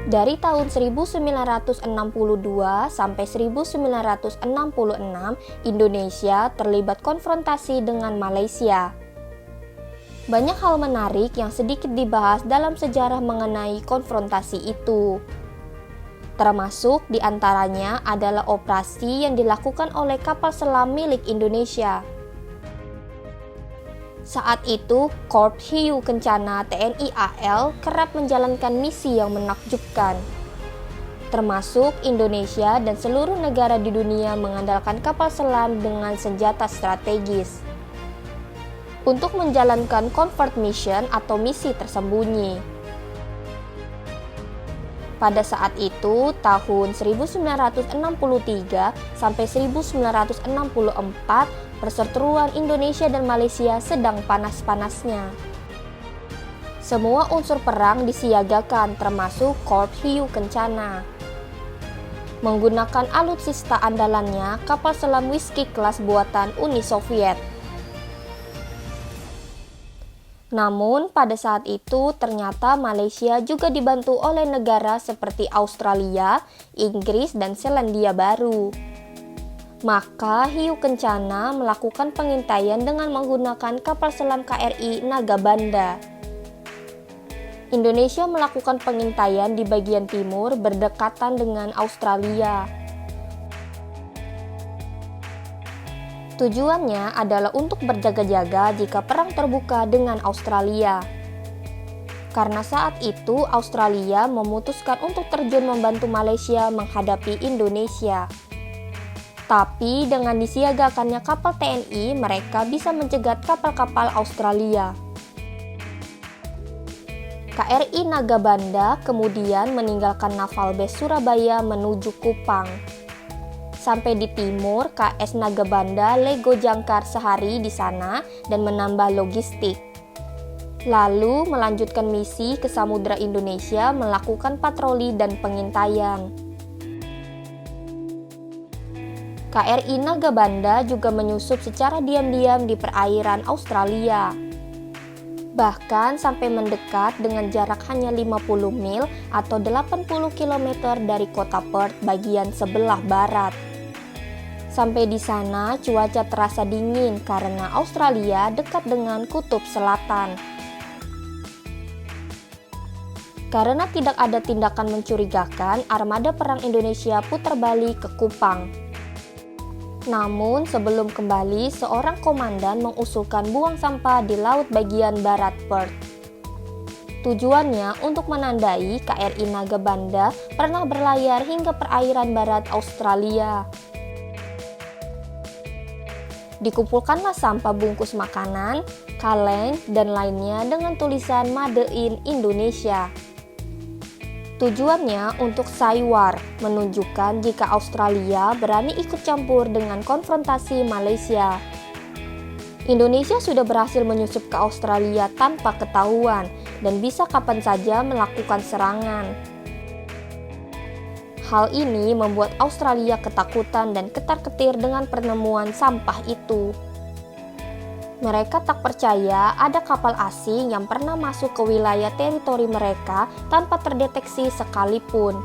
Dari tahun 1962 sampai 1966, Indonesia terlibat konfrontasi dengan Malaysia. Banyak hal menarik yang sedikit dibahas dalam sejarah mengenai konfrontasi itu. Termasuk diantaranya adalah operasi yang dilakukan oleh kapal selam milik Indonesia. Saat itu, Korps Hiu Kencana TNI AL kerap menjalankan misi yang menakjubkan. Termasuk Indonesia dan seluruh negara di dunia mengandalkan kapal selam dengan senjata strategis untuk menjalankan covert mission atau misi tersembunyi. Pada saat itu, tahun 1963 sampai 1964, perseteruan Indonesia dan Malaysia sedang panas-panasnya. Semua unsur perang disiagakan termasuk Korps Hiu Kencana. Menggunakan alutsista andalannya, kapal selam Whiskey kelas buatan Uni Soviet. Namun, pada saat itu ternyata Malaysia juga dibantu oleh negara seperti Australia, Inggris, dan Selandia Baru. Maka Hiu Kencana melakukan pengintaian dengan menggunakan kapal selam KRI Nagabanda. Indonesia melakukan pengintaian di bagian timur berdekatan dengan Australia. Tujuannya adalah untuk berjaga-jaga jika perang terbuka dengan Australia. Karena saat itu Australia memutuskan untuk terjun membantu Malaysia menghadapi Indonesia. Tapi dengan disiagakannya kapal TNI, mereka bisa mencegat kapal-kapal Australia. KRI Nagabanda kemudian meninggalkan Naval Base Surabaya menuju Kupang. Sampai di timur, KS Nagabanda lego jangkar sehari di sana dan menambah logistik. Lalu melanjutkan misi ke Samudra Indonesia melakukan patroli dan pengintaian. KRI Nagabanda juga menyusup secara diam-diam di perairan Australia. Bahkan sampai mendekat dengan jarak hanya 50 mil atau 80 km dari kota Perth bagian sebelah barat. Sampai di sana cuaca terasa dingin karena Australia dekat dengan kutub selatan. Karena tidak ada tindakan mencurigakan, armada perang Indonesia putar balik ke Kupang. Namun sebelum kembali, seorang komandan mengusulkan buang sampah di laut bagian barat Perth. Tujuannya untuk menandai KRI Nagabanda pernah berlayar hingga perairan barat Australia. Dikumpulkanlah sampah bungkus makanan, kaleng, dan lainnya dengan tulisan Made in Indonesia. Tujuannya untuk saywar, menunjukkan jika Australia berani ikut campur dengan konfrontasi Malaysia. Indonesia sudah berhasil menyusup ke Australia tanpa ketahuan dan bisa kapan saja melakukan serangan. Hal ini membuat Australia ketakutan dan ketar-ketir dengan penemuan sampah itu. Mereka tak percaya ada kapal asing yang pernah masuk ke wilayah teritori mereka tanpa terdeteksi sekalipun.